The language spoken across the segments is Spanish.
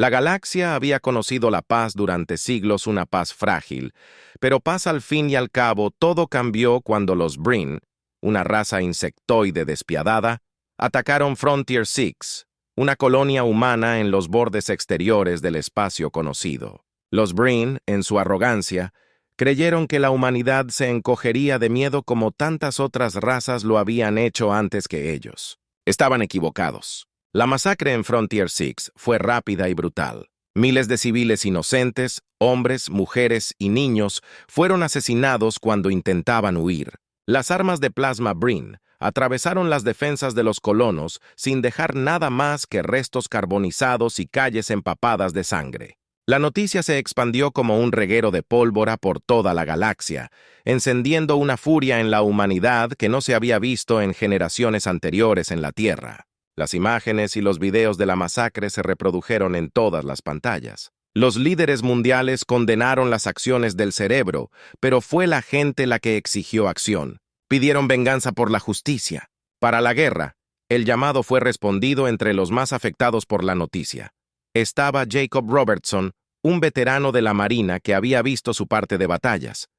La galaxia había conocido la paz durante siglos, una paz frágil, pero paz al fin y al cabo todo cambió cuando los Breen, una raza insectoide despiadada, atacaron Frontier 6, una colonia humana en los bordes exteriores del espacio conocido. Los Breen, en su arrogancia, creyeron que la humanidad se encogería de miedo como tantas otras razas lo habían hecho antes que ellos. Estaban equivocados. La masacre en Frontier 6 fue rápida y brutal. Miles de civiles inocentes, hombres, mujeres y niños, fueron asesinados cuando intentaban huir. Las armas de plasma Breen atravesaron las defensas de los colonos sin dejar nada más que restos carbonizados y calles empapadas de sangre. La noticia se expandió como un reguero de pólvora por toda la galaxia, encendiendo una furia en la humanidad que no se había visto en generaciones anteriores en la Tierra. Las imágenes y los videos de la masacre se reprodujeron en todas las pantallas. Los líderes mundiales condenaron las acciones del cerebro, pero fue la gente la que exigió acción. Pidieron venganza por la justicia. Para la guerra, el llamado fue respondido entre los más afectados por la noticia. Estaba Jacob Robertson, un veterano de la Marina que había visto su parte de batallas.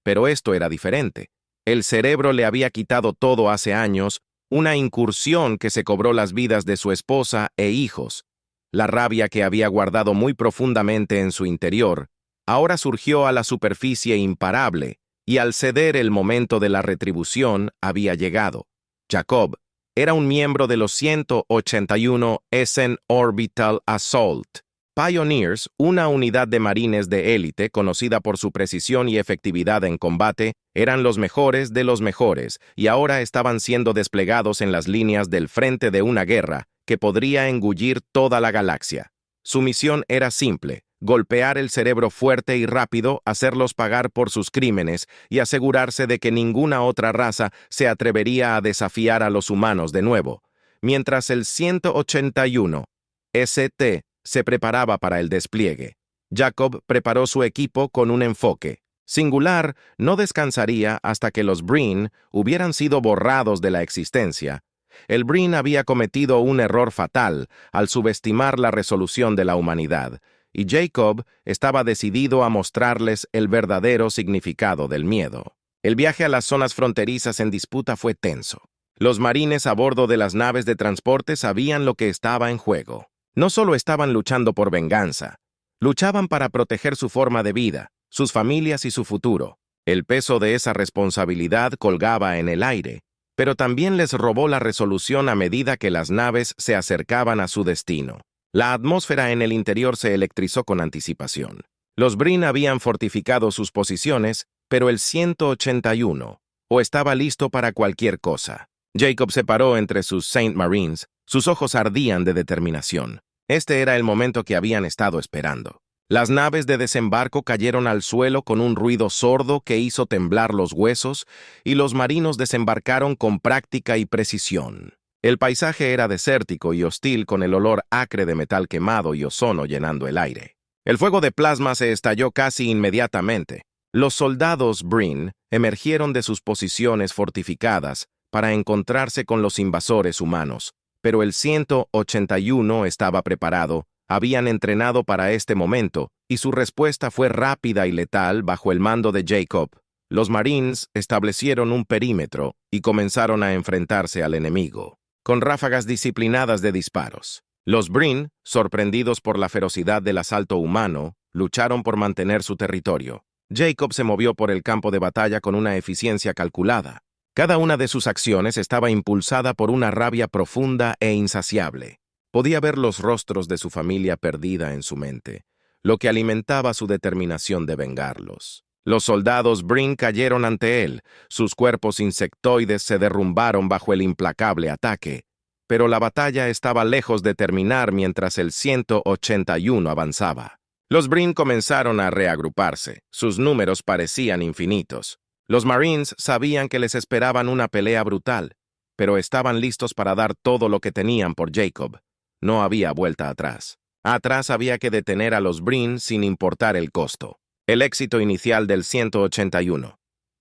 Pero esto era diferente. El cerebro le había quitado todo hace años, una incursión que se cobró las vidas de su esposa e hijos. La rabia que había guardado muy profundamente en su interior, ahora surgió a la superficie imparable, y al ceder el momento de la retribución había llegado. Jacob era un miembro de los 181 Essen Orbital Assault Pioneers, una unidad de marines de élite conocida por su precisión y efectividad en combate. Eran los mejores de los mejores y ahora estaban siendo desplegados en las líneas del frente de una guerra que podría engullir toda la galaxia. Su misión era simple: golpear el cerebro fuerte y rápido, hacerlos pagar por sus crímenes y asegurarse de que ninguna otra raza se atrevería a desafiar a los humanos de nuevo. Mientras el 181 St. se preparaba para el despliegue, Jacob preparó su equipo con un enfoque singular. No descansaría hasta que los Breen hubieran sido borrados de la existencia. El Breen había cometido un error fatal al subestimar la resolución de la humanidad, y Jacob estaba decidido a mostrarles el verdadero significado del miedo. El viaje a las zonas fronterizas en disputa fue tenso. Los marines a bordo de las naves de transporte sabían lo que estaba en juego. No solo estaban luchando por venganza, luchaban para proteger su forma de vida, sus familias y su futuro. El peso de esa responsabilidad colgaba en el aire, pero también les robó la resolución a medida que las naves se acercaban a su destino. La atmósfera en el interior se electrizó con anticipación. Los Breen habían fortificado sus posiciones, pero el 181 estaba listo para cualquier cosa. Jacob se paró entre sus Saint Marines. Sus ojos ardían de determinación. Este era el momento que habían estado esperando. Las naves de desembarco cayeron al suelo con un ruido sordo que hizo temblar los huesos, y los marinos desembarcaron con práctica y precisión. El paisaje era desértico y hostil, con el olor acre de metal quemado y ozono llenando el aire. El fuego de plasma se estalló casi inmediatamente. Los soldados Breen emergieron de sus posiciones fortificadas para encontrarse con los invasores humanos. Pero el 181 estaba preparado, habían entrenado para este momento, y su respuesta fue rápida y letal bajo el mando de Jacob. Los Marines establecieron un perímetro y comenzaron a enfrentarse al enemigo, con ráfagas disciplinadas de disparos. Los Breen, sorprendidos por la ferocidad del asalto humano, lucharon por mantener su territorio. Jacob se movió por el campo de batalla con una eficiencia calculada. Cada una de sus acciones estaba impulsada por una rabia profunda e insaciable. Podía ver los rostros de su familia perdida en su mente, lo que alimentaba su determinación de vengarlos. Los soldados Breen cayeron ante él, sus cuerpos insectoides se derrumbaron bajo el implacable ataque, pero la batalla estaba lejos de terminar mientras el 181 avanzaba. Los Breen comenzaron a reagruparse, sus números parecían infinitos. Los Marines sabían que les esperaban una pelea brutal, pero estaban listos para dar todo lo que tenían por Jacob. No había vuelta atrás. Atrás había que detener a los Breen sin importar el costo. El éxito inicial del 181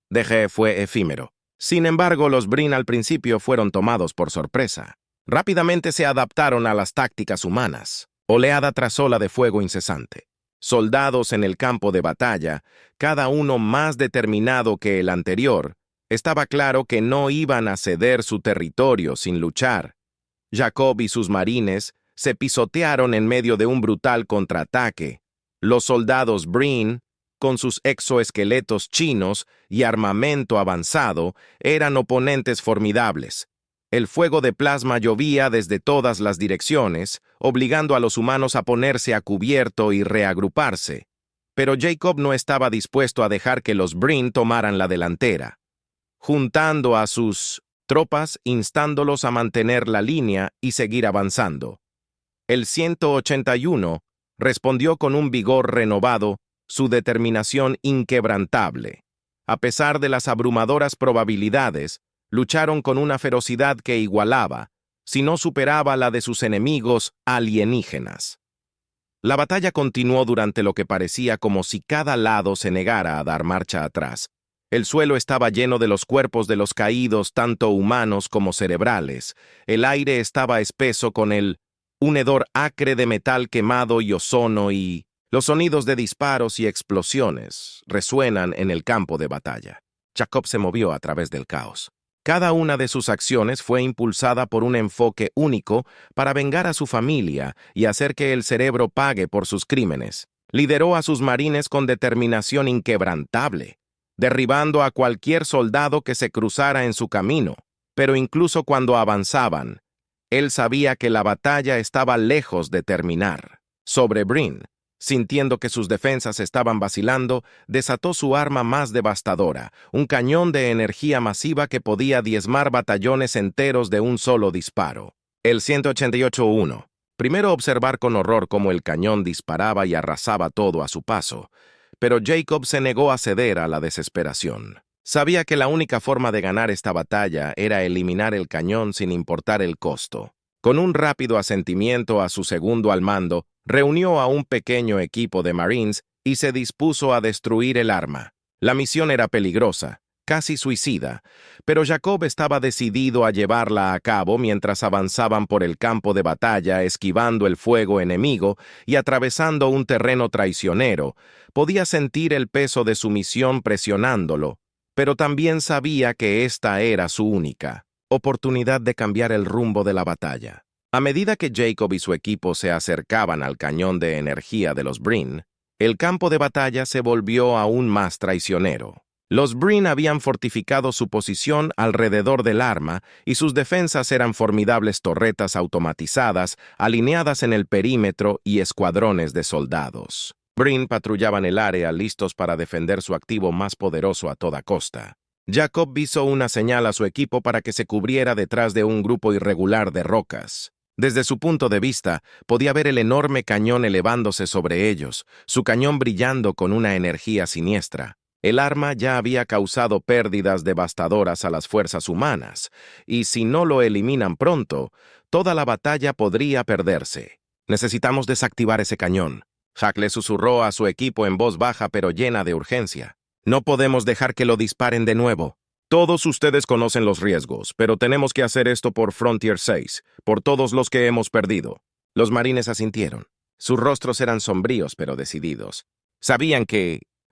DG fue efímero. Sin embargo, los Breen al principio fueron tomados por sorpresa. Rápidamente se adaptaron a las tácticas humanas. Oleada tras ola de fuego incesante. Soldados en el campo de batalla, cada uno más determinado que el anterior, estaba claro que no iban a ceder su territorio sin luchar. Jacob y sus marines se pisotearon en medio de un brutal contraataque. Los soldados Breen, con sus exoesqueletos chinos y armamento avanzado, eran oponentes formidables. El fuego de plasma llovía desde todas las direcciones, obligando a los humanos a ponerse a cubierto y reagruparse. Pero Jacob no estaba dispuesto a dejar que los Breen tomaran la delantera. Juntando a sus tropas, instándolos a mantener la línea y seguir avanzando. El 181 respondió con un vigor renovado, su determinación inquebrantable. A pesar de las abrumadoras probabilidades, lucharon con una ferocidad que igualaba, si no superaba la de sus enemigos alienígenas. La batalla continuó durante lo que parecía como si cada lado se negara a dar marcha atrás. El suelo estaba lleno de los cuerpos de los caídos, tanto humanos como cerebrales. El aire estaba espeso con un hedor acre de metal quemado y ozono, y los sonidos de disparos y explosiones resuenan en el campo de batalla. Jacob se movió a través del caos. Cada una de sus acciones fue impulsada por un enfoque único para vengar a su familia y hacer que el cerebro pague por sus crímenes. Lideró a sus marines con determinación inquebrantable, derribando a cualquier soldado que se cruzara en su camino. Pero incluso cuando avanzaban, él sabía que la batalla estaba lejos de terminar. Sobre Breen, sintiendo que sus defensas estaban vacilando, desató su arma más devastadora, un cañón de energía masiva que podía diezmar batallones enteros de un solo disparo. El 188-1. Primero observar con horror cómo el cañón disparaba y arrasaba todo a su paso, pero Jacob se negó a ceder a la desesperación. Sabía que la única forma de ganar esta batalla era eliminar el cañón sin importar el costo. Con un rápido asentimiento a su segundo al mando, reunió a un pequeño equipo de Marines y se dispuso a destruir el arma. La misión era peligrosa, casi suicida, pero Jacob estaba decidido a llevarla a cabo mientras avanzaban por el campo de batalla, esquivando el fuego enemigo y atravesando un terreno traicionero. Podía sentir el peso de su misión presionándolo, pero también sabía que esta era su única oportunidad de cambiar el rumbo de la batalla. A medida que Jacob y su equipo se acercaban al cañón de energía de los Breen, el campo de batalla se volvió aún más traicionero. Los Breen habían fortificado su posición alrededor del arma y sus defensas eran formidables torretas automatizadas alineadas en el perímetro y escuadrones de soldados. Breen patrullaban el área listos para defender su activo más poderoso a toda costa. Jacob hizo una señal a su equipo para que se cubriera detrás de un grupo irregular de rocas. Desde su punto de vista, podía ver el enorme cañón elevándose sobre ellos, su cañón brillando con una energía siniestra. El arma ya había causado pérdidas devastadoras a las fuerzas humanas, y si no lo eliminan pronto, toda la batalla podría perderse. Necesitamos desactivar ese cañón. Jack le susurró a su equipo en voz baja pero llena de urgencia. No podemos dejar que lo disparen de nuevo. Todos ustedes conocen los riesgos, pero tenemos que hacer esto por Frontier 6, por todos los que hemos perdido. Los marines asintieron. Sus rostros eran sombríos pero decididos. Sabían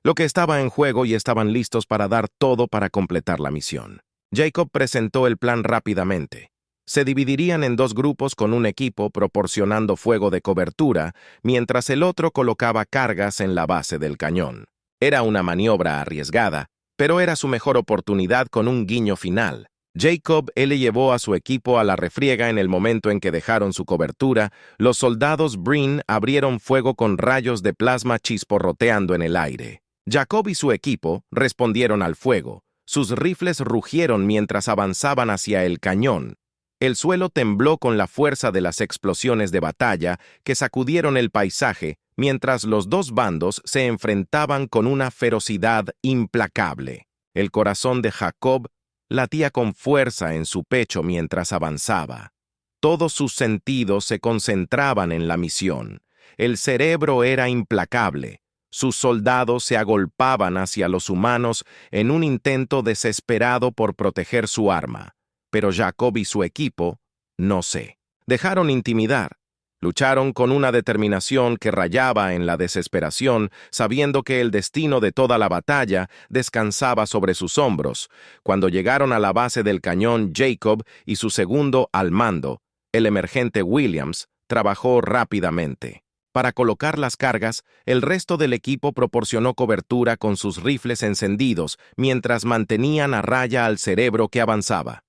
lo que estaba en juego y estaban listos para dar todo para completar la misión. Jacob presentó el plan rápidamente. Se dividirían en dos grupos con un equipo proporcionando fuego de cobertura, mientras el otro colocaba cargas en la base del cañón. Era una maniobra arriesgada, pero era su mejor oportunidad con un guiño final. Jacob le llevó a su equipo a la refriega en el momento en que dejaron su cobertura. Los soldados Breen abrieron fuego con rayos de plasma chisporroteando en el aire. Jacob y su equipo respondieron al fuego. Sus rifles rugieron mientras avanzaban hacia el cañón. El suelo tembló con la fuerza de las explosiones de batalla que sacudieron el paisaje, mientras los dos bandos se enfrentaban con una ferocidad implacable. El corazón de Jacob latía con fuerza en su pecho mientras avanzaba. Todos sus sentidos se concentraban en la misión. El cerebro era implacable. Sus soldados se agolpaban hacia los humanos en un intento desesperado por proteger su arma. Pero Jacob y su equipo, no se dejaron intimidar. Lucharon con una determinación que rayaba en la desesperación, sabiendo que el destino de toda la batalla descansaba sobre sus hombros. Cuando llegaron a la base del cañón, Jacob y su segundo al mando, el emergente Williams, trabajó rápidamente. Para colocar las cargas, el resto del equipo proporcionó cobertura con sus rifles encendidos mientras mantenían a raya al cerebro que avanzaba.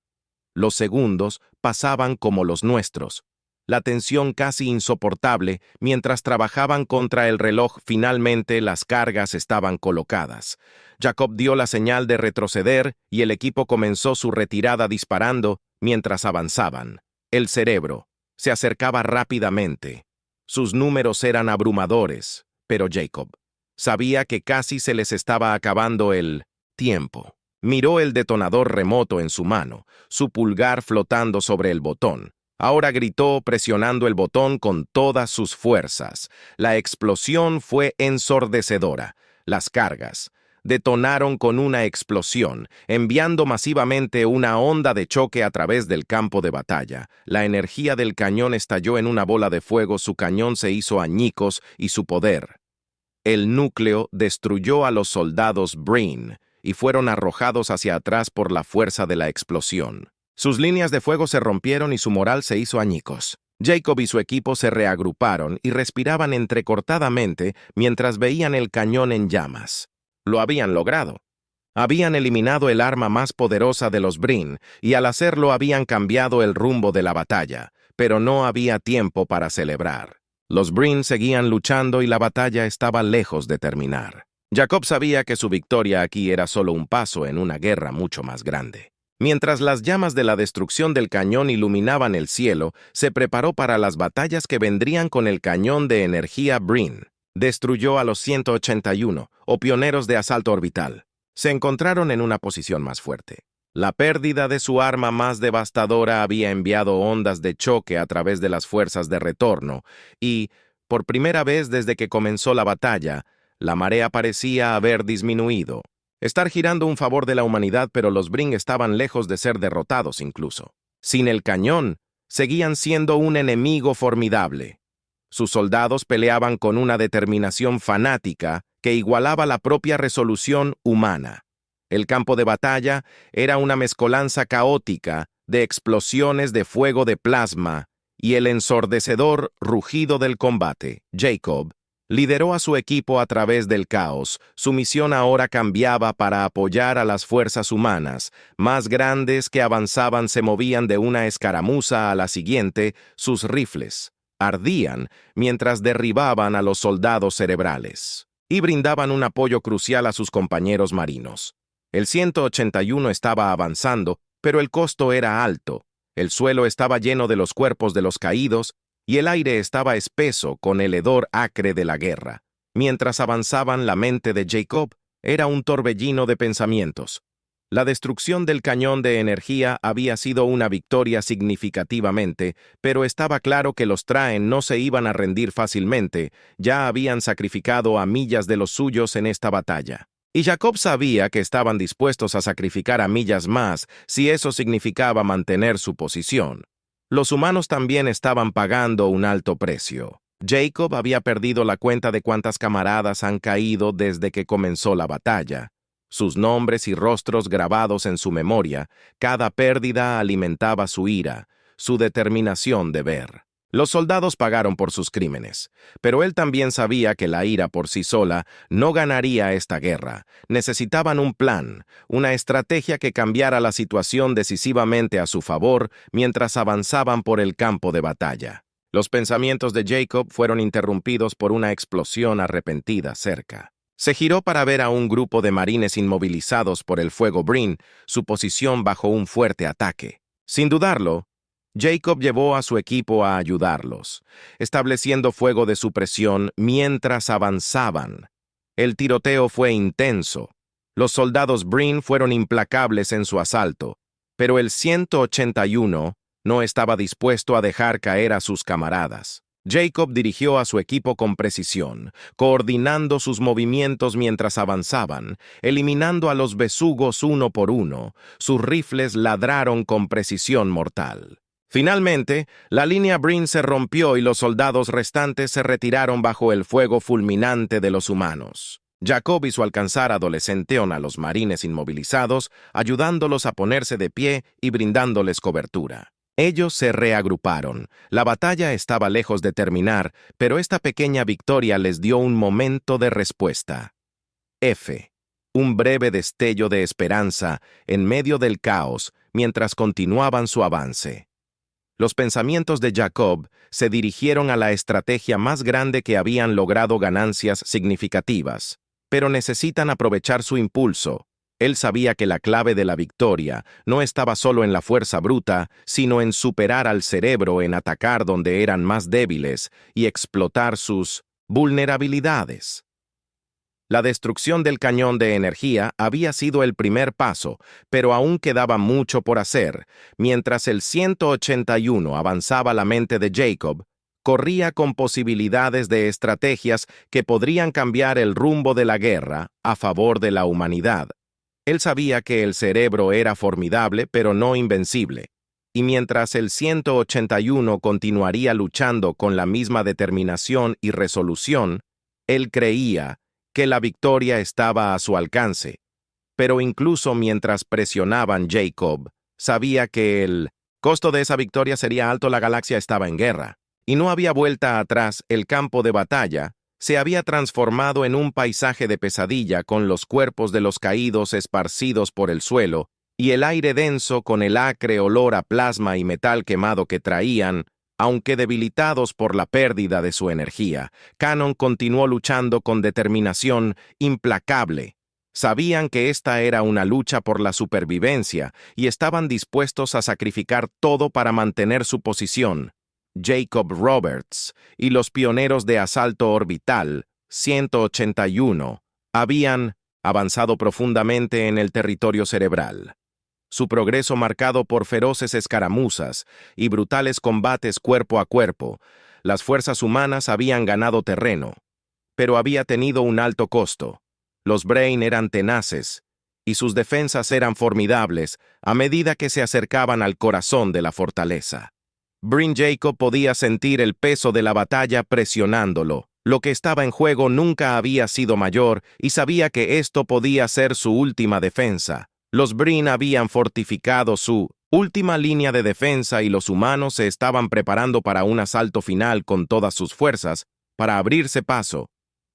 Los segundos pasaban como los nuestros. La tensión casi insoportable mientras trabajaban contra el reloj. Finalmente las cargas estaban colocadas. Jacob dio la señal de retroceder y el equipo comenzó su retirada disparando mientras avanzaban. El cerebro se acercaba rápidamente. Sus números eran abrumadores, pero Jacob sabía que casi se les estaba acabando el tiempo. Miró el detonador remoto en su mano, su pulgar flotando sobre el botón. Ahora gritó presionando el botón con todas sus fuerzas. La explosión fue ensordecedora. Las cargas detonaron con una explosión, enviando masivamente una onda de choque a través del campo de batalla. La energía del cañón estalló en una bola de fuego, su cañón se hizo añicos y su poder. El núcleo destruyó a los soldados Breen y fueron arrojados hacia atrás por la fuerza de la explosión. Sus líneas de fuego se rompieron y su moral se hizo añicos. Jacob y su equipo se reagruparon y respiraban entrecortadamente mientras veían el cañón en llamas. Lo habían logrado. Habían eliminado el arma más poderosa de los Breen y al hacerlo habían cambiado el rumbo de la batalla, pero no había tiempo para celebrar. Los Breen seguían luchando y la batalla estaba lejos de terminar. Jacob sabía que su victoria aquí era solo un paso en una guerra mucho más grande. Mientras las llamas de la destrucción del cañón iluminaban el cielo, se preparó para las batallas que vendrían con el cañón de energía Breen. Destruyó a los 181, o pioneros de asalto orbital. Se encontraron en una posición más fuerte. La pérdida de su arma más devastadora había enviado ondas de choque a través de las fuerzas de retorno, y, por primera vez desde que comenzó la batalla, la marea parecía haber disminuido. Estar girando un favor de la humanidad, pero los Breen estaban lejos de ser derrotados incluso. Sin el cañón, seguían siendo un enemigo formidable. Sus soldados peleaban con una determinación fanática que igualaba la propia resolución humana. El campo de batalla era una mezcolanza caótica de explosiones de fuego de plasma y el ensordecedor rugido del combate. Jacob lideró a su equipo a través del caos. Su misión ahora cambiaba para apoyar a las fuerzas humanas, más grandes que avanzaban se movían de una escaramuza a la siguiente, sus rifles ardían mientras derribaban a los soldados cerebrales y brindaban un apoyo crucial a sus compañeros marinos. El 181 estaba avanzando, pero el costo era alto. El suelo estaba lleno de los cuerpos de los caídos y el aire estaba espeso con el hedor acre de la guerra. Mientras avanzaban, la mente de Jacob era un torbellino de pensamientos. La destrucción del cañón de energía había sido una victoria significativamente, pero estaba claro que los Traen no se iban a rendir fácilmente, ya habían sacrificado a millas de los suyos en esta batalla. Y Jacob sabía que estaban dispuestos a sacrificar a millas más si eso significaba mantener su posición. Los humanos también estaban pagando un alto precio. Jacob había perdido la cuenta de cuántas camaradas han caído desde que comenzó la batalla. Sus nombres y rostros grabados en su memoria, cada pérdida alimentaba su ira, su determinación de ver. Los soldados pagaron por sus crímenes, pero él también sabía que la ira por sí sola no ganaría esta guerra. Necesitaban un plan, una estrategia que cambiara la situación decisivamente a su favor mientras avanzaban por el campo de batalla. Los pensamientos de Jacob fueron interrumpidos por una explosión arrepentida cerca. Se giró para ver a un grupo de marines inmovilizados por el fuego Breen, su posición bajo un fuerte ataque. Sin dudarlo, Jacob llevó a su equipo a ayudarlos, estableciendo fuego de supresión mientras avanzaban. El tiroteo fue intenso. Los soldados Breen fueron implacables en su asalto, pero el 181 no estaba dispuesto a dejar caer a sus camaradas. Jacob dirigió a su equipo con precisión, coordinando sus movimientos mientras avanzaban, eliminando a los besugos uno por uno. Sus rifles ladraron con precisión mortal. Finalmente, la línea Breen se rompió y los soldados restantes se retiraron bajo el fuego fulminante de los humanos. Jacob hizo alcanzar adolescenteón a los marines inmovilizados, ayudándolos a ponerse de pie y brindándoles cobertura. Ellos se reagruparon. La batalla estaba lejos de terminar, pero esta pequeña victoria les dio un momento de respuesta. Un breve destello de esperanza en medio del caos mientras continuaban su avance. Los pensamientos de Jacob se dirigieron a la estrategia más grande que habían logrado ganancias significativas, pero necesitan aprovechar su impulso. Él sabía que la clave de la victoria no estaba solo en la fuerza bruta, sino en superar al cerebro, en atacar donde eran más débiles y explotar sus vulnerabilidades. La destrucción del cañón de energía había sido el primer paso, pero aún quedaba mucho por hacer. Mientras el 181 avanzaba, la mente de Jacob corría con posibilidades de estrategias que podrían cambiar el rumbo de la guerra a favor de la humanidad. Él sabía que el cerebro era formidable, pero no invencible. Y mientras el 181 continuaría luchando con la misma determinación y resolución, él creía que la victoria estaba a su alcance. Pero incluso mientras presionaban, Jacob sabía que el costo de esa victoria sería alto. La galaxia estaba en guerra, y no había vuelta atrás. El campo de batalla se había transformado en un paisaje de pesadilla, con los cuerpos de los caídos esparcidos por el suelo, y el aire denso con el acre olor a plasma y metal quemado que traían. Aunque debilitados por la pérdida de su energía, Cannon continuó luchando con determinación implacable. Sabían que esta era una lucha por la supervivencia y estaban dispuestos a sacrificar todo para mantener su posición. Jacob Roberts y los pioneros de asalto orbital 181 habían avanzado profundamente en el territorio cerebral. Su progreso, marcado por feroces escaramuzas y brutales combates cuerpo a cuerpo, las fuerzas humanas habían ganado terreno, pero había tenido un alto costo. Los Brain eran tenaces, y sus defensas eran formidables a medida que se acercaban al corazón de la fortaleza. Breen Jacob podía sentir el peso de la batalla presionándolo. Lo que estaba en juego nunca había sido mayor, y sabía que esto podía ser su última defensa. Los Breen habían fortificado su última línea de defensa y los humanos se estaban preparando para un asalto final con todas sus fuerzas para abrirse paso.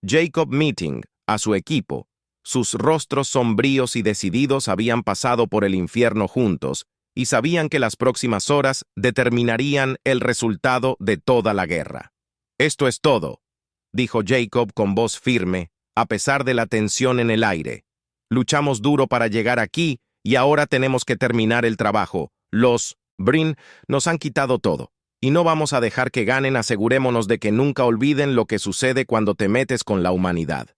Jacob Meeting a su equipo. Sus rostros sombríos y decididos habían pasado por el infierno juntos y sabían que las próximas horas determinarían el resultado de toda la guerra. «Esto es todo», dijo Jacob con voz firme, a pesar de la tensión en el aire. «Luchamos duro para llegar aquí y ahora tenemos que terminar el trabajo. Los Breen nos han quitado todo, y no vamos a dejar que ganen. Asegurémonos de que nunca olviden lo que sucede cuando te metes con la humanidad».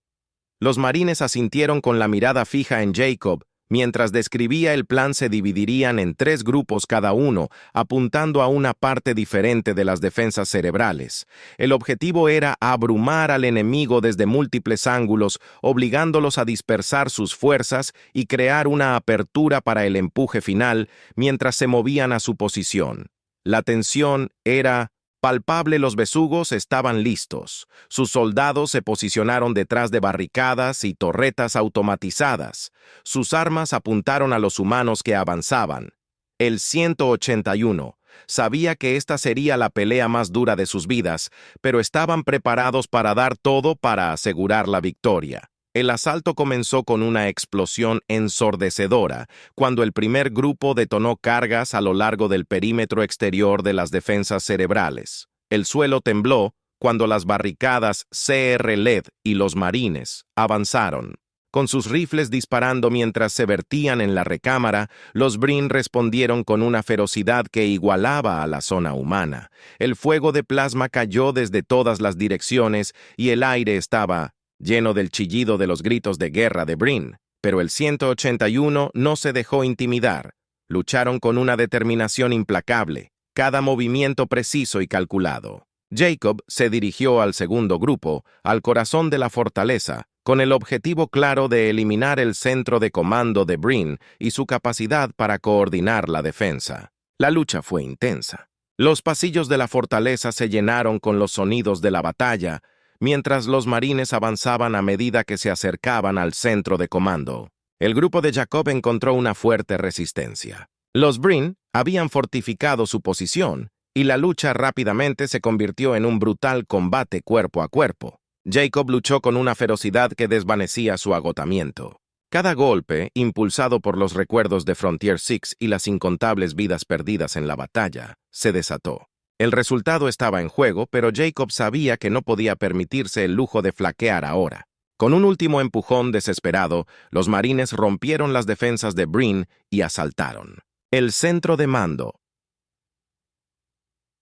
Los marines asintieron con la mirada fija en Jacob. Mientras describía el plan, se dividirían en 3 grupos cada uno, apuntando a una parte diferente de las defensas cerebrales. El objetivo era abrumar al enemigo desde múltiples ángulos, obligándolos a dispersar sus fuerzas y crear una apertura para el empuje final mientras se movían a su posición. La tensión era palpable. Los besugos estaban listos. Sus soldados se posicionaron detrás de barricadas y torretas automatizadas. Sus armas apuntaron a los humanos que avanzaban. El 181 sabía que esta sería la pelea más dura de sus vidas, pero estaban preparados para dar todo para asegurar la victoria. El asalto comenzó con una explosión ensordecedora, cuando el primer grupo detonó cargas a lo largo del perímetro exterior de las defensas cerebrales. El suelo tembló cuando las barricadas CR-LED y los marines avanzaron. Con sus rifles disparando mientras se vertían en la recámara, los Breen respondieron con una ferocidad que igualaba a la zona humana. El fuego de plasma cayó desde todas las direcciones y el aire estaba lleno del chillido de los gritos de guerra de Breen. Pero el 181 no se dejó intimidar. Lucharon con una determinación implacable, cada movimiento preciso y calculado. Jacob se dirigió al segundo grupo, al corazón de la fortaleza, con el objetivo claro de eliminar el centro de comando de Breen y su capacidad para coordinar la defensa. La lucha fue intensa. Los pasillos de la fortaleza se llenaron con los sonidos de la batalla, mientras los marines avanzaban a medida que se acercaban al centro de comando. El grupo de Jacob encontró una fuerte resistencia. Los Breen habían fortificado su posición, y la lucha rápidamente se convirtió en un brutal combate cuerpo a cuerpo. Jacob luchó con una ferocidad que desvanecía su agotamiento. Cada golpe, impulsado por los recuerdos de Frontier Six y las incontables vidas perdidas en la batalla, se desató. El resultado estaba en juego, pero Jacob sabía que no podía permitirse el lujo de flaquear ahora. Con un último empujón desesperado, los marines rompieron las defensas de Breen y asaltaron el centro de mando.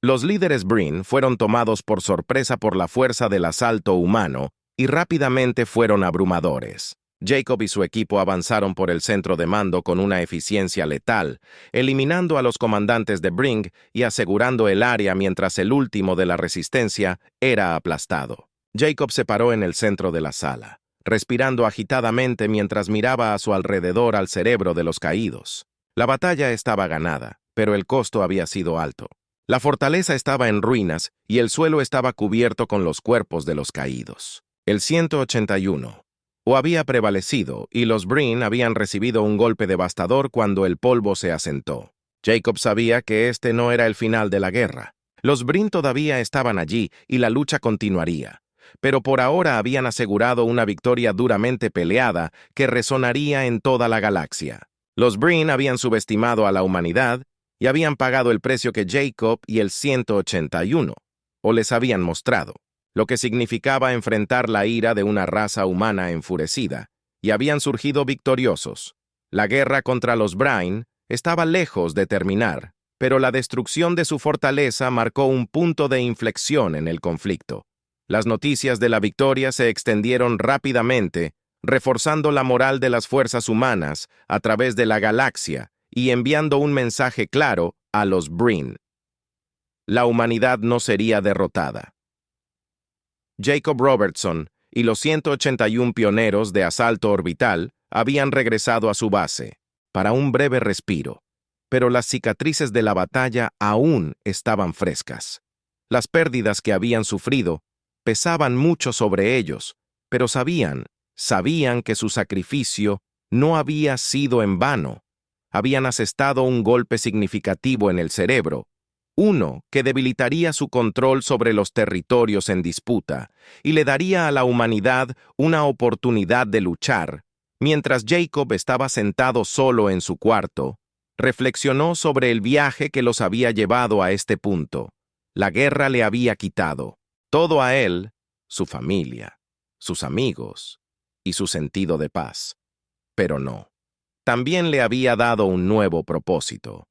Los líderes Breen fueron tomados por sorpresa por la fuerza del asalto humano y rápidamente fueron abrumadores. Jacob y su equipo avanzaron por el centro de mando con una eficiencia letal, eliminando a los comandantes de Breen y asegurando el área mientras el último de la resistencia era aplastado. Jacob se paró en el centro de la sala, respirando agitadamente mientras miraba a su alrededor al cerebro de los caídos. La batalla estaba ganada, pero el costo había sido alto. La fortaleza estaba en ruinas y el suelo estaba cubierto con los cuerpos de los caídos. El 181 o había prevalecido y los Breen habían recibido un golpe devastador cuando el polvo se asentó. Jacob sabía que este no era el final de la guerra. Los Breen todavía estaban allí y la lucha continuaría, pero por ahora habían asegurado una victoria duramente peleada que resonaría en toda la galaxia. Los Breen habían subestimado a la humanidad y habían pagado el precio que Jacob y el 181, o les habían mostrado, lo que significaba enfrentar la ira de una raza humana enfurecida, y habían surgido victoriosos. La guerra contra los Breen estaba lejos de terminar, pero la destrucción de su fortaleza marcó un punto de inflexión en el conflicto. Las noticias de la victoria se extendieron rápidamente, reforzando la moral de las fuerzas humanas a través de la galaxia y enviando un mensaje claro a los Breen. La humanidad no sería derrotada. Jacob Robertson y los 181 pioneros de asalto orbital habían regresado a su base, para un breve respiro, pero las cicatrices de la batalla aún estaban frescas. Las pérdidas que habían sufrido pesaban mucho sobre ellos, pero sabían que su sacrificio no había sido en vano. Habían asestado un golpe significativo en el cerebro, uno que debilitaría su control sobre los territorios en disputa y le daría a la humanidad una oportunidad de luchar. Mientras Jacob estaba sentado solo en su cuarto, reflexionó sobre el viaje que los había llevado a este punto. La guerra le había quitado todo a él, su familia, sus amigos y su sentido de paz. Pero no. También le había dado un nuevo propósito.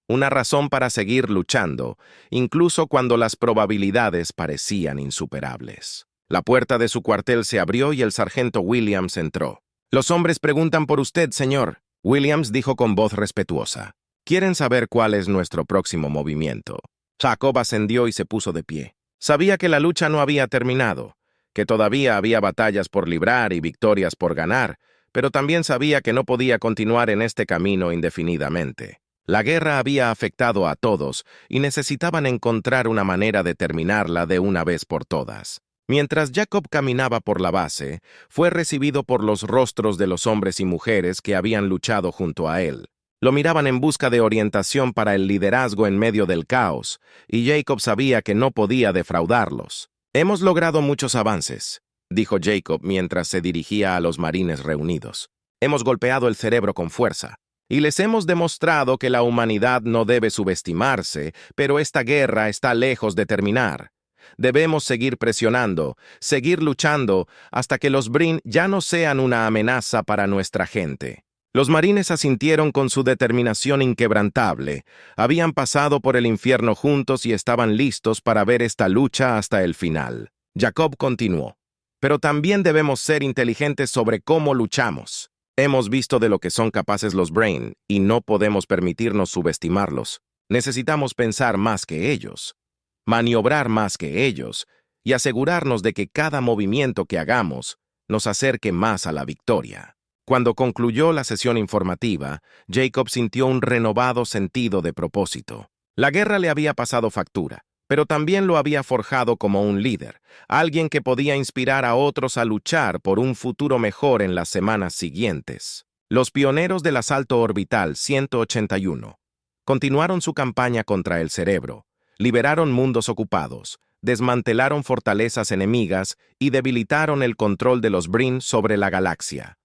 Una razón para seguir luchando, incluso cuando las probabilidades parecían insuperables. La puerta de su cuartel se abrió y el sargento Williams entró. «Los hombres preguntan por usted, señor», Williams dijo con voz respetuosa. «Quieren saber cuál es nuestro próximo movimiento». Jacob ascendió y se puso de pie. Sabía que la lucha no había terminado, que todavía había batallas por librar y victorias por ganar, pero también sabía que no podía continuar en este camino indefinidamente. La guerra había afectado a todos y necesitaban encontrar una manera de terminarla de una vez por todas. Mientras Jacob caminaba por la base, fue recibido por los rostros de los hombres y mujeres que habían luchado junto a él. Lo miraban en busca de orientación para el liderazgo en medio del caos, y Jacob sabía que no podía defraudarlos. «Hemos logrado muchos avances», dijo Jacob mientras se dirigía a los marines reunidos. «Hemos golpeado el cerebro con fuerza. Y les hemos demostrado que la humanidad no debe subestimarse, pero esta guerra está lejos de terminar. Debemos seguir presionando, seguir luchando, hasta que los Breen ya no sean una amenaza para nuestra gente». Los marines asintieron con su determinación inquebrantable. Habían pasado por el infierno juntos y estaban listos para ver esta lucha hasta el final. Jacob continuó. «Pero también debemos ser inteligentes sobre cómo luchamos. Hemos visto de lo que son capaces los Breen y no podemos permitirnos subestimarlos. Necesitamos pensar más que ellos, maniobrar más que ellos y asegurarnos de que cada movimiento que hagamos nos acerque más a la victoria». Cuando concluyó la sesión informativa, Jacob sintió un renovado sentido de propósito. La guerra le había pasado factura, pero también lo había forjado como un líder, alguien que podía inspirar a otros a luchar por un futuro mejor en las semanas siguientes. Los pioneros del asalto orbital 181 continuaron su campaña contra el cerebro, liberaron mundos ocupados, desmantelaron fortalezas enemigas y debilitaron el control de los Brin sobre la galaxia.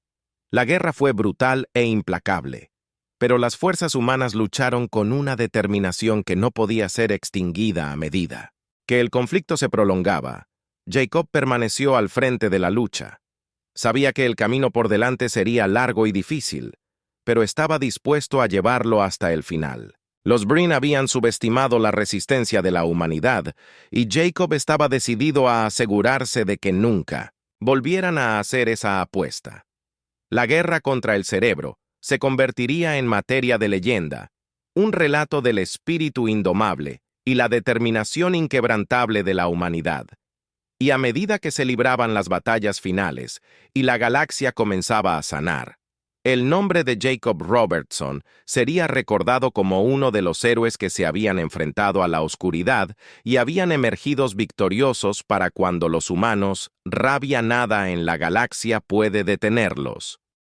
La guerra fue brutal e implacable, pero las fuerzas humanas lucharon con una determinación que no podía ser extinguida a medida que el conflicto se prolongaba. Jacob permaneció al frente de la lucha. Sabía que el camino por delante sería largo y difícil, pero estaba dispuesto a llevarlo hasta el final. Los Brin habían subestimado la resistencia de la humanidad, y Jacob estaba decidido a asegurarse de que nunca volvieran a hacer esa apuesta. La guerra contra el cerebro se convertiría en materia de leyenda, un relato del espíritu indomable y la determinación inquebrantable de la humanidad. Y a medida que se libraban las batallas finales y la galaxia comenzaba a sanar, el nombre de Jacob Robertson sería recordado como uno de los héroes que se habían enfrentado a la oscuridad y habían emergido victoriosos para cuando los humanos, rabia nada en la galaxia puede detenerlos.